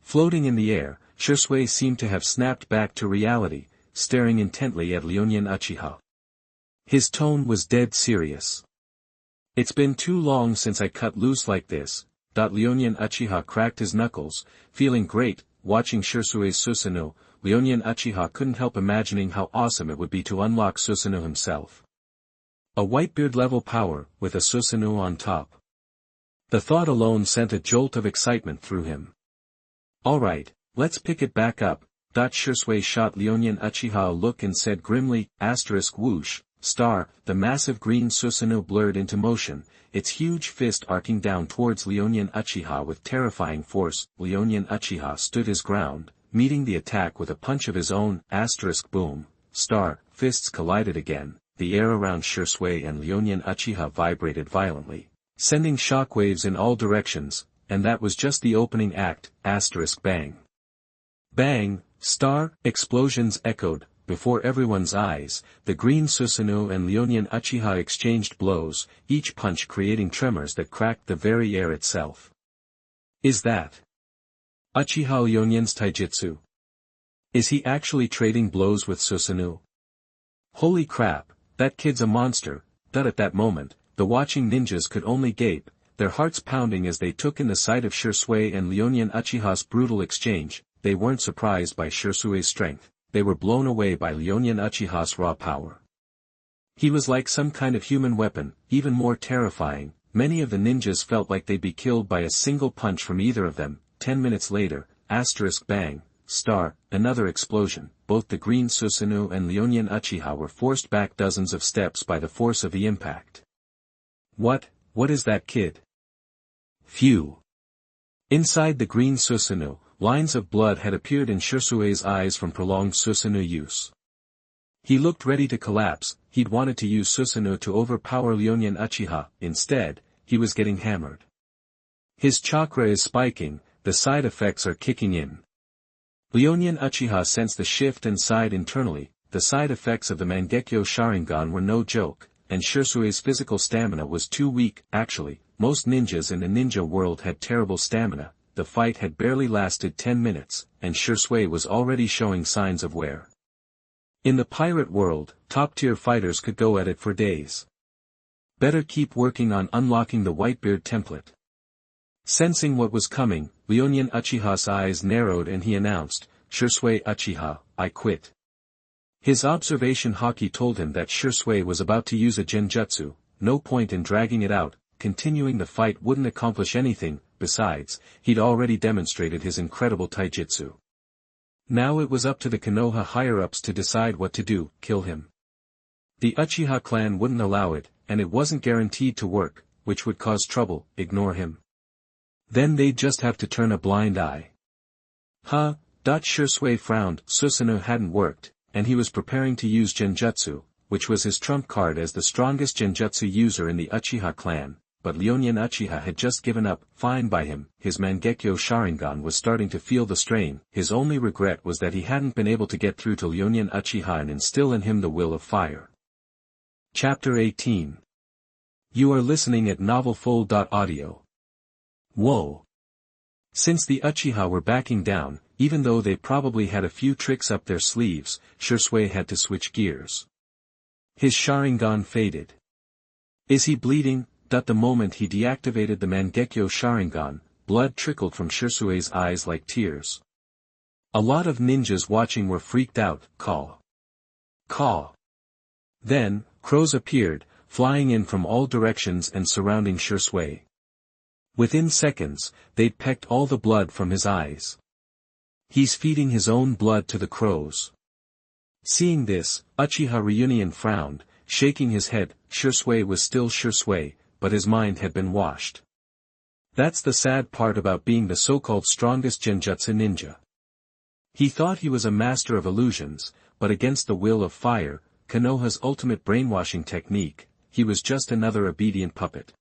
Floating in the air, Shirsui seemed to have snapped back to reality, staring intently at Leonian Uchiha. His tone was dead serious. It's been too long since I cut loose like this. Leonian Uchiha cracked his knuckles, feeling great. Watching Shirsui's Susanoo, Leonian Uchiha couldn't help imagining how awesome it would be to unlock Susanoo himself. A Whitebeard level power, with a Susanoo on top. The thought alone sent a jolt of excitement through him. Alright, let's pick it back up. Shirsui shot Leonian Uchiha a look and said grimly, whoosh, star, the massive green Susanoo blurred into motion, its huge fist arcing down towards Leonian Uchiha with terrifying force. Leonian Uchiha stood his ground, meeting the attack with a punch of his own. Boom. Star, fists collided again, the air around Shirsui and Leonian Uchiha vibrated violently, sending shockwaves in all directions, and that was just the opening act. Bang. Bang, star, explosions echoed. Before everyone's eyes, the green Susanoo and Leonian Uchiha exchanged blows, each punch creating tremors that cracked the very air itself. Is that Uchiha Leonian's taijutsu? Is he actually trading blows with Susanoo? Holy crap, that kid's a monster. At that moment, the watching ninjas could only gape, their hearts pounding as they took in the sight of Shirsui and Leonian Uchiha's brutal exchange. They weren't surprised by Shirsui's strength. They were blown away by Leonian Uchiha's raw power. He was like some kind of human weapon, even more terrifying. Many of the ninjas felt like they'd be killed by a single punch from either of them. 10 minutes later, bang, star, another explosion. Both the green Susanoo and Leonian Uchiha were forced back dozens of steps by the force of the impact. What is that kid? Phew. Inside the green Susanoo, lines of blood had appeared in Shirsui's eyes from prolonged Susanoo use. He looked ready to collapse. He'd wanted to use Susanoo to overpower Leonian Uchiha. Instead, he was getting hammered. His chakra is spiking, the side effects are kicking in. Leonian Uchiha sensed the shift and sighed internally. The side effects of the Mangekyo Sharingan were no joke, and Shirsui's physical stamina was too weak. Actually, most ninjas in the ninja world had terrible stamina. The fight had barely lasted 10 minutes, and Shirsui was already showing signs of wear. In the pirate world, top-tier fighters could go at it for days. Better keep working on unlocking the Whitebeard template. Sensing what was coming, Leonian Uchiha's eyes narrowed and he announced, Shirsui Uchiha, I quit. His observation haki told him that Shirsui was about to use a genjutsu. No point in dragging it out, continuing the fight wouldn't accomplish anything. Besides, he'd already demonstrated his incredible taijutsu. Now it was up to the Konoha higher-ups to decide what to do, kill him. The Uchiha clan wouldn't allow it, and it wasn't guaranteed to work, which would cause trouble. Ignore him. Then they'd just have to turn a blind eye. Shirsui frowned. Susanoo hadn't worked, and he was preparing to use genjutsu, which was his trump card as the strongest genjutsu user in the Uchiha clan. But Leonian Uchiha had just given up. Fine by him. His Mangekyo Sharingan was starting to feel the strain. His only regret was that he hadn't been able to get through to Leonian Uchiha and instill in him the will of fire. Chapter 18. You are listening at novelfull.audio. Whoa. Since the Uchiha were backing down, even though they probably had a few tricks up their sleeves, Shirsui had to switch gears. His Sharingan faded. Is he bleeding? The moment he deactivated the Mangekyo Sharingan, blood trickled from Shirsui's eyes like tears. A lot of ninjas watching were freaked out. Caw. Caw. Then, crows appeared, flying in from all directions and surrounding Shirsui. Within seconds, they'd pecked all the blood from his eyes. He's feeding his own blood to the crows. Seeing this, Uchiha Reunion frowned, shaking his head. Shirsui was still Shirsui, but his mind had been washed. That's the sad part about being the so-called strongest genjutsu ninja. He thought he was a master of illusions, but against the will of fire, Konoha's ultimate brainwashing technique, he was just another obedient puppet.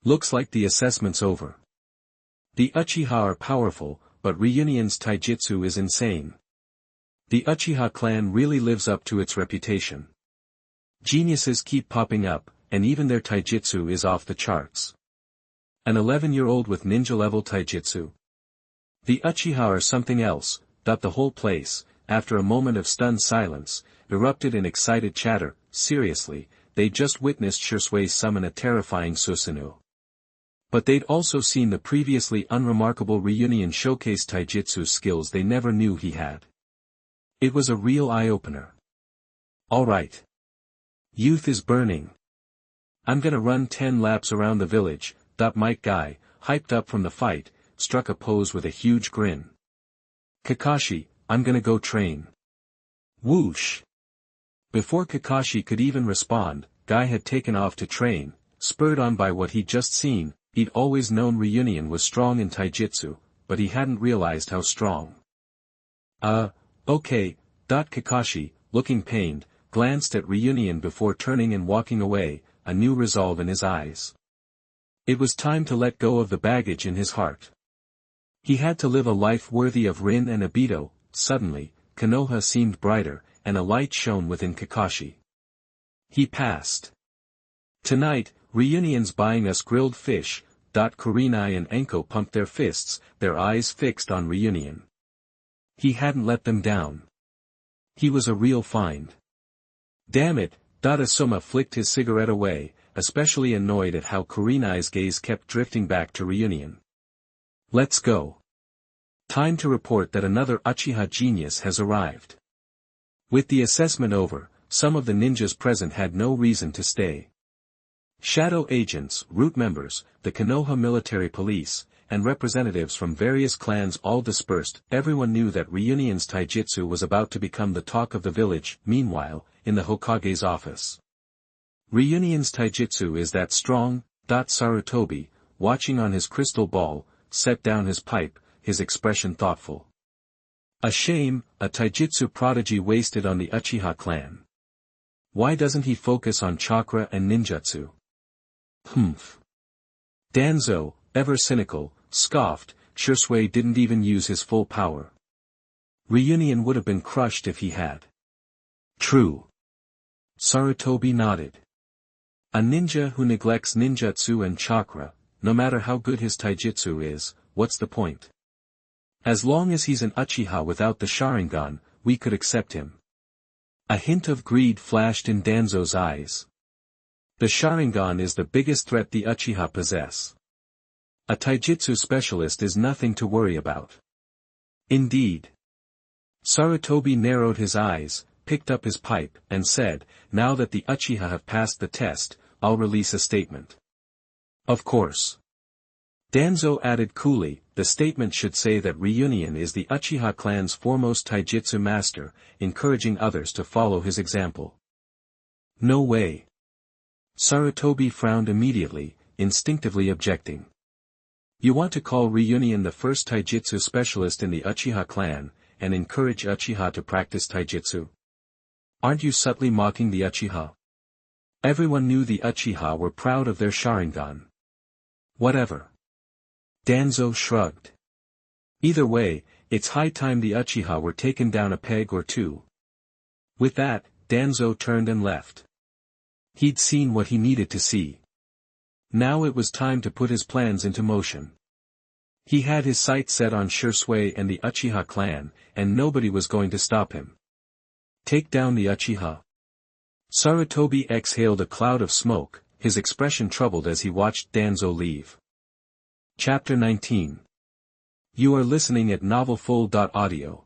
Looks like the assessment's over. The Uchiha are powerful, but Reunion's taijutsu is insane. The Uchiha clan really lives up to its reputation. Geniuses keep popping up, and even their taijutsu is off the charts. An 11-year-old with ninja-level taijutsu. The Uchiha are something else. The whole place, after a moment of stunned silence, erupted in excited chatter. Seriously, they just witnessed Shisui summon a terrifying Susanoo. But they'd also seen the previously unremarkable Reunion showcase taijutsu skills they never knew he had. It was a real eye-opener. Alright. Youth is burning. I'm gonna run 10 laps around the village. Mike Guy, hyped up from the fight, struck a pose with a huge grin. Kakashi, I'm gonna go train. Whoosh. Before Kakashi could even respond, Guy had taken off to train, spurred on by what he'd just seen. He'd always known Reunion was strong in taijutsu, but he hadn't realized how strong. Okay. Kakashi, looking pained, glanced at Reunion before turning and walking away, a new resolve in his eyes. It was time to let go of the baggage in his heart. He had to live a life worthy of Rin and Obito. Suddenly, Konoha seemed brighter, and a light shone within Kakashi. He passed. Tonight, Reunion's buying us grilled fish. Kurenai and Enko pumped their fists, their eyes fixed on Reunion. He hadn't let them down. He was a real find. Damn it, Asuma flicked his cigarette away, especially annoyed at how Kurenai's gaze kept drifting back to Reunion. Let's go. Time to report that another Uchiha genius has arrived. With the assessment over, some of the ninjas present had no reason to stay. Shadow agents, root members, the Konoha military police, and representatives from various clans all dispersed. Everyone knew that Reunion's taijutsu was about to become the talk of the village. Meanwhile, in the Hokage's office. Reunion's taijutsu is that strong. Sarutobi, watching on his crystal ball, set down his pipe, his expression thoughtful. A shame, a taijutsu prodigy wasted on the Uchiha clan. Why doesn't he focus on chakra and ninjutsu? Danzo, ever cynical, scoffed. Shisui didn't even use his full power. Reunion would have been crushed if he had. True. Sarutobi nodded. A ninja who neglects ninjutsu and chakra, no matter how good his taijutsu is, what's the point? As long as he's an Uchiha without the Sharingan, we could accept him. A hint of greed flashed in Danzo's eyes. The Sharingan is the biggest threat the Uchiha possess. A taijutsu specialist is nothing to worry about. Indeed. Sarutobi narrowed his eyes, picked up his pipe, and said, now that the Uchiha have passed the test, I'll release a statement. Of course. Danzo added coolly, the statement should say that Reunion is the Uchiha clan's foremost taijutsu master, encouraging others to follow his example. No way. Sarutobi frowned immediately, instinctively objecting. You want to call Reunion the first taijutsu specialist in the Uchiha clan, and encourage Uchiha to practice taijutsu? Aren't you subtly mocking the Uchiha? Everyone knew the Uchiha were proud of their Sharingan. Whatever. Danzo shrugged. Either way, it's high time the Uchiha were taken down a peg or two. With that, Danzo turned and left. He'd seen what he needed to see. Now it was time to put his plans into motion. He had his sights set on Shisui and the Uchiha clan, and nobody was going to stop him. Take down the Uchiha. Sarutobi exhaled a cloud of smoke, his expression troubled as he watched Danzo leave. Chapter 19. You are listening at novelfull.audio.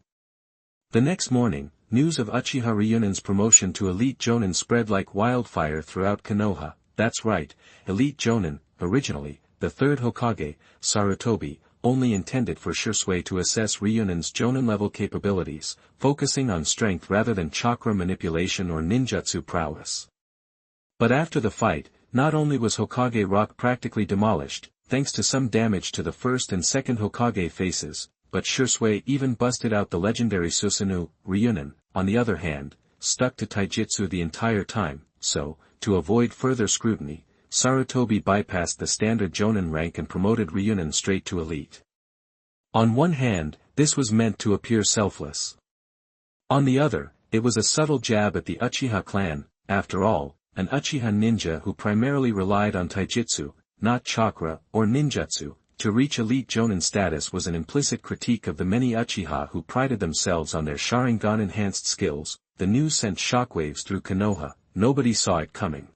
The next morning, news of Uchiha Reunion's promotion to Elite Jonin spread like wildfire throughout Konoha. That's right, Elite Jonin, originally, the third Hokage, Sarutobi, only intended for Shisui to assess Reunion's Jonin-level capabilities, focusing on strength rather than chakra manipulation or ninjutsu prowess. But after the fight, not only was Hokage Rock practically demolished, thanks to some damage to the first and second Hokage faces, but Shisui even busted out the legendary Susanoo, Ryunin, on the other hand, stuck to taijutsu the entire time, so, to avoid further scrutiny, Sarutobi bypassed the standard Jonin rank and promoted Ryunin straight to elite. On one hand, this was meant to appear selfless. On the other, it was a subtle jab at the Uchiha clan. After all, an Uchiha ninja who primarily relied on taijutsu, not chakra or ninjutsu, to reach elite Jonin status was an implicit critique of the many Uchiha who prided themselves on their Sharingan-enhanced skills. The news sent shockwaves through Konoha. Nobody saw it coming.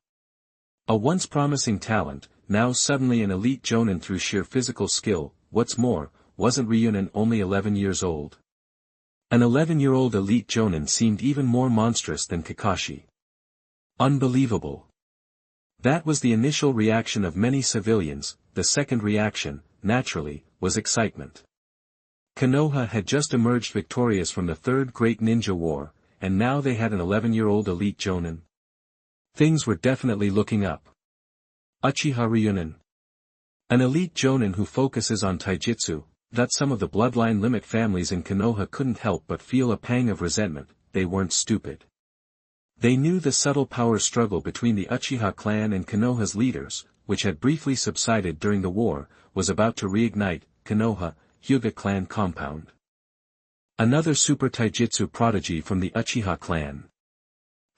A once promising talent, now suddenly an elite Jonin through sheer physical skill. What's more, wasn't Ryunin only 11 years old? An 11-year-old elite Jonin seemed even more monstrous than Kakashi. Unbelievable. That was the initial reaction of many civilians. The second reaction, naturally, was excitement. Konoha had just emerged victorious from the Third Great Ninja War, and now they had an 11-year-old elite Jonin. Things were definitely looking up. Uchiha Ryunin. An elite Jonin who focuses on taijutsu. That some of the bloodline limit families in Konoha couldn't help but feel a pang of resentment. They weren't stupid. They knew the subtle power struggle between the Uchiha clan and Konoha's leaders, which had briefly subsided during the war, was about to reignite. Konoha, Hyuga clan compound. Another super taijutsu prodigy from the Uchiha clan.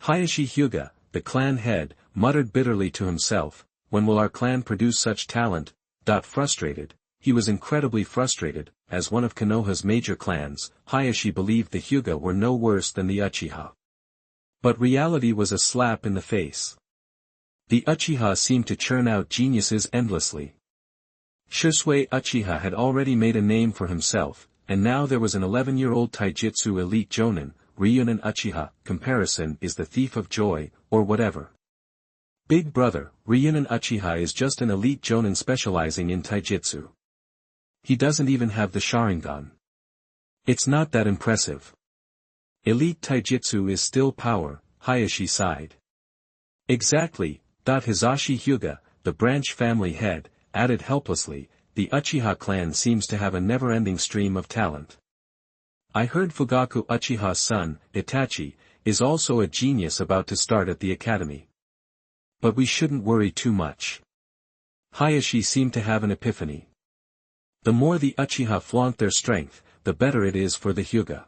Hayashi Hyuga, the clan head, muttered bitterly to himself, "When will our clan produce such talent?" Frustrated, he was incredibly frustrated. As one of Konoha's major clans, Hayashi believed the Hyuga were no worse than the Uchiha. But reality was a slap in the face. The Uchiha seemed to churn out geniuses endlessly. Shisui Uchiha had already made a name for himself, and now there was an 11-year-old taijutsu elite Jonin. Ryunin Uchiha. Comparison is the thief of joy, or whatever. Big brother, Ryunin Uchiha is just an elite Jonin specializing in taijutsu. He doesn't even have the Sharingan. It's not that impressive. Elite taijutsu is still power, Hayashi sighed. Exactly. Hisashi Hyuga, the branch family head, added helplessly, the Uchiha clan seems to have a never-ending stream of talent. I heard Fugaku Uchiha's son, Itachi, is also a genius about to start at the academy. But we shouldn't worry too much. Hayashi seemed to have an epiphany. The more the Uchiha flaunt their strength, the better it is for the Hyuga.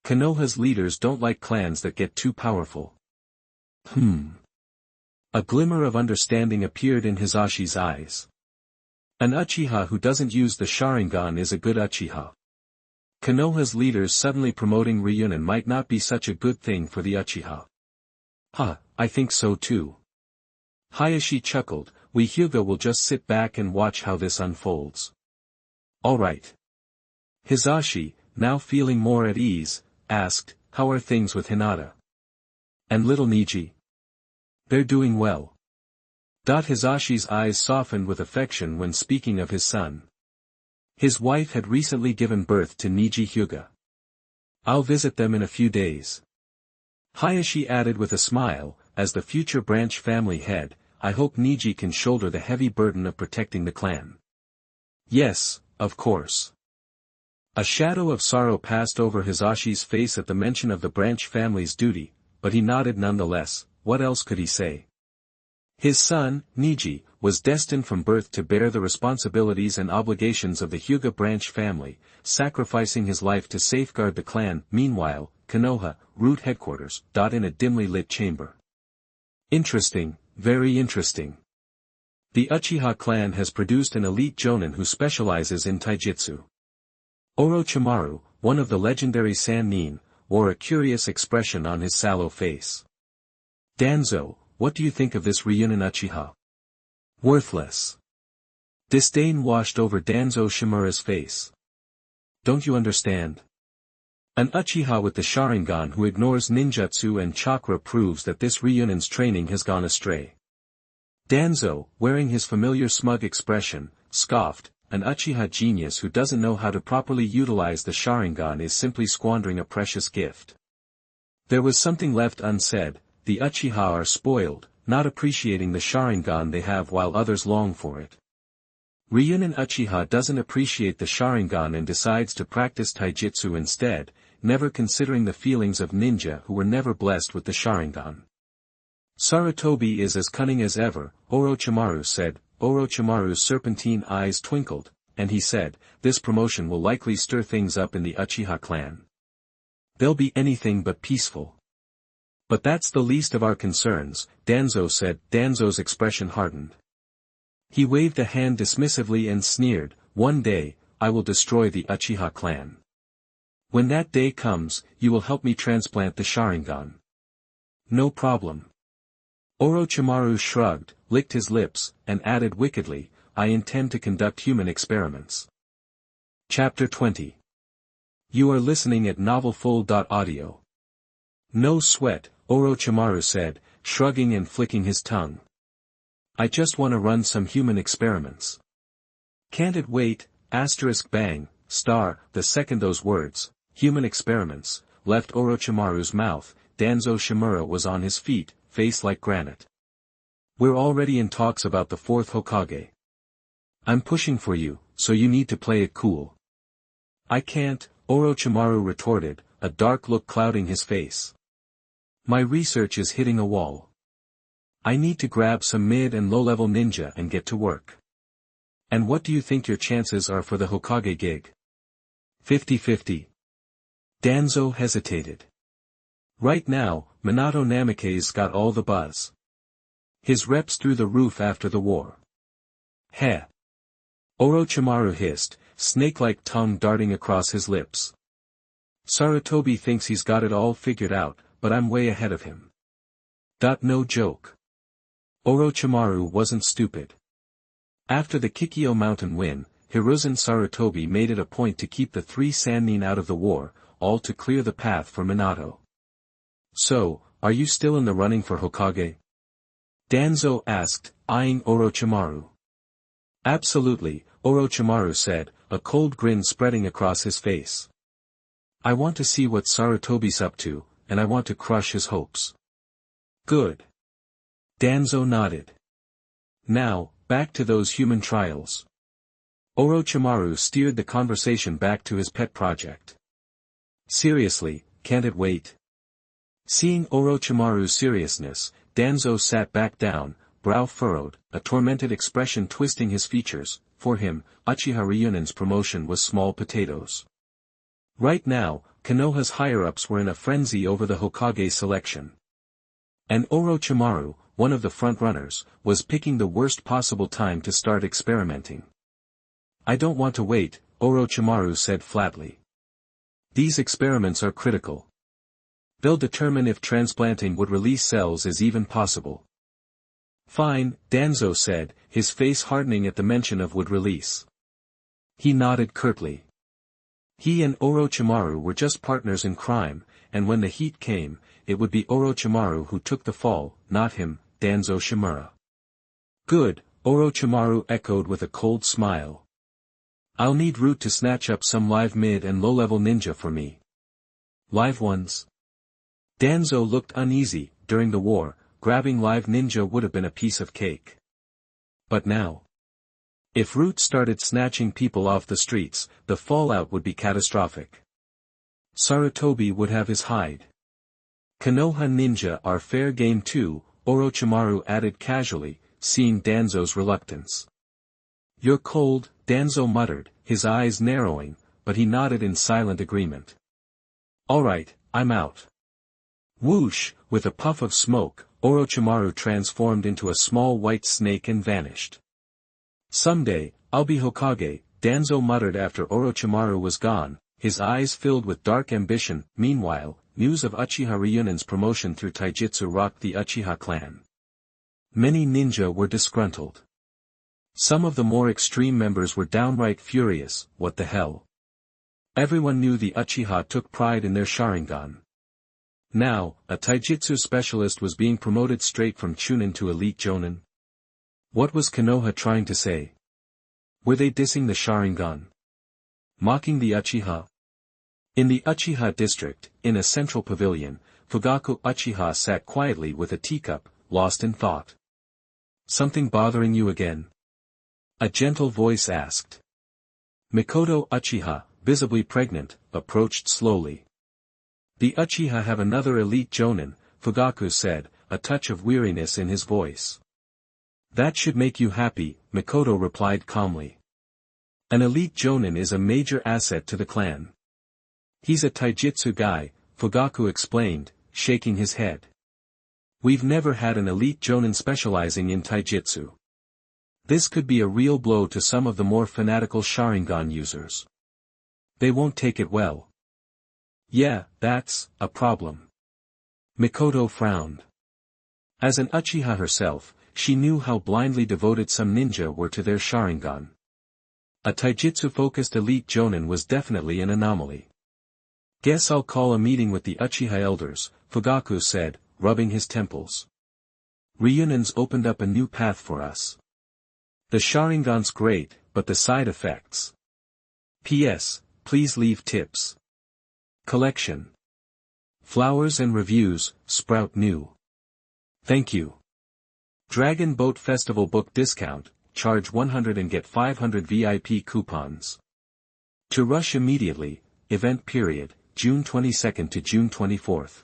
Konoha's leaders don't like clans that get too powerful. A glimmer of understanding appeared in Hisashi's eyes. An Uchiha who doesn't use the Sharingan is a good Uchiha. Konoha's leaders suddenly promoting Ryunin might not be such a good thing for the Uchiha. I think so too. Hayashi chuckled, we Hyuga will just sit back and watch how this unfolds. Alright. Hisashi, now feeling more at ease, asked, how are things with Hinata? And little Niji? They're doing well. Hisashi's eyes softened with affection when speaking of his son. His wife had recently given birth to Niji Hyuga. I'll visit them in a few days. Hayashi added with a smile, as the future branch family head, I hope Niji can shoulder the heavy burden of protecting the clan. Yes, of course. A shadow of sorrow passed over Hisashi's face at the mention of the branch family's duty, but he nodded nonetheless. What else could he say? His son, Niji, was destined from birth to bear the responsibilities and obligations of the Hyuga branch family, sacrificing his life to safeguard the clan. Meanwhile, Konoha, root headquarters, in a dimly lit chamber. Interesting, very interesting. The Uchiha clan has produced an elite Jonin who specializes in taijutsu. Orochimaru, one of the legendary Sannin, wore a curious expression on his sallow face. Danzo, what do you think of this Ryunin Uchiha? Worthless. Disdain washed over Danzo Shimura's face. Don't you understand? An Uchiha with the Sharingan who ignores ninjutsu and chakra proves that this Ryunin's training has gone astray. Danzo, wearing his familiar smug expression, scoffed, an Uchiha genius who doesn't know how to properly utilize the Sharingan is simply squandering a precious gift. There was something left unsaid. The Uchiha are spoiled, not appreciating the Sharingan they have while others long for it. Ryunin Uchiha doesn't appreciate the Sharingan and decides to practice taijutsu instead, never considering the feelings of ninja who were never blessed with the Sharingan. Sarutobi is as cunning as ever, Orochimaru said. Orochimaru's serpentine eyes twinkled, and he said, this promotion will likely stir things up in the Uchiha clan. They'll be anything but peaceful. But that's the least of our concerns, Danzo said. Danzo's expression hardened. He waved a hand dismissively and sneered, one day, I will destroy the Uchiha clan. When that day comes, you will help me transplant the Sharingan. No problem. Orochimaru shrugged, licked his lips, and added wickedly, I intend to conduct human experiments. Chapter 20. You are listening at novelfull.audio. No sweat, Orochimaru said, shrugging and flicking his tongue. I just want to run some human experiments. Can't it wait, bang, the second those words, human experiments, left Orochimaru's mouth, Danzo Shimura was on his feet, face like granite. We're already in talks about the fourth Hokage. I'm pushing for you, so you need to play it cool. I can't, Orochimaru retorted, a dark look clouding his face. My research is hitting a wall. I need to grab some mid and low-level ninja and get to work. And what do you think your chances are for the Hokage gig? 50-50. Danzo hesitated. Right now, Minato Namikaze's got all the buzz. His rep's through the roof after the war. Heh. Orochimaru hissed, snake-like tongue darting across his lips. Sarutobi thinks he's got it all figured out, but I'm way ahead of him. No joke. Orochimaru wasn't stupid. After the Kikyo Mountain win, Hiruzen Sarutobi made it a point to keep the three Sannin out of the war, all to clear the path for Minato. So, are you still in the running for Hokage? Danzo asked, eyeing Orochimaru. Absolutely, Orochimaru said, a cold grin spreading across his face. I want to see what Sarutobi's up to, and I want to crush his hopes. Good. Danzo nodded. Now, back to those human trials. Orochimaru steered the conversation back to his pet project. Seriously, can't it wait? Seeing Orochimaru's seriousness, Danzo sat back down, brow furrowed, a tormented expression twisting his features. For him, Uchiha Ryunin's promotion was small potatoes. Right now, Konoha's higher-ups were in a frenzy over the Hokage selection. And Orochimaru, one of the front-runners, was picking the worst possible time to start experimenting. I don't want to wait, Orochimaru said flatly. These experiments are critical. They'll determine if transplanting would release cells is even possible. Fine, Danzo said, his face hardening at the mention of would release. He nodded curtly. He and Orochimaru were just partners in crime, and when the heat came, it would be Orochimaru who took the fall, not him, Danzo Shimura. Good, Orochimaru echoed with a cold smile. I'll need Root to snatch up some live mid and low-level ninja for me. Live ones? Danzo looked uneasy. During the war, grabbing live ninja would have been a piece of cake. But now? If Root started snatching people off the streets, the fallout would be catastrophic. Sarutobi would have his hide. Konoha ninja are fair game too, Orochimaru added casually, seeing Danzo's reluctance. You're cold, Danzo muttered, his eyes narrowing, but he nodded in silent agreement. Alright, I'm out. Whoosh, with a puff of smoke, Orochimaru transformed into a small white snake and vanished. Someday, I'll be Hokage, Danzo muttered after Orochimaru was gone, his eyes filled with dark ambition. Meanwhile, news of Uchiha Ryunin's promotion through taijutsu rocked the Uchiha clan. Many ninja were disgruntled. Some of the more extreme members were downright furious. What the hell? Everyone knew the Uchiha took pride in their Sharingan. Now, a taijutsu specialist was being promoted straight from Chunin to elite Jonin. What was Konoha trying to say? Were they dissing the Sharingan? Mocking the Uchiha? In the Uchiha district, in a central pavilion, Fugaku Uchiha sat quietly with a teacup, lost in thought. Something bothering you again? A gentle voice asked. Mikoto Uchiha, visibly pregnant, approached slowly. The Uchiha have another elite jonin, Fugaku said, a touch of weariness in his voice. That should make you happy, Mikoto replied calmly. An elite jonin is a major asset to the clan. He's a taijutsu guy, Fugaku explained, shaking his head. We've never had an elite jonin specializing in taijutsu. This could be a real blow to some of the more fanatical Sharingan users. They won't take it well. Yeah, that's a problem. Mikoto frowned. As an Uchiha herself, she knew how blindly devoted some ninja were to their Sharingan. A taijutsu-focused elite jonin was definitely an anomaly. Guess I'll call a meeting with the Uchiha elders, Fugaku said, rubbing his temples. Reunions opened up a new path for us. The Sharingan's great, but the side effects. P.S. Please leave tips. Collection. Flowers and reviews, Sprout New. Thank you. Dragon Boat Festival book discount, charge 100 and get 500 VIP coupons. To rush immediately, event period, June 22nd to June 24th.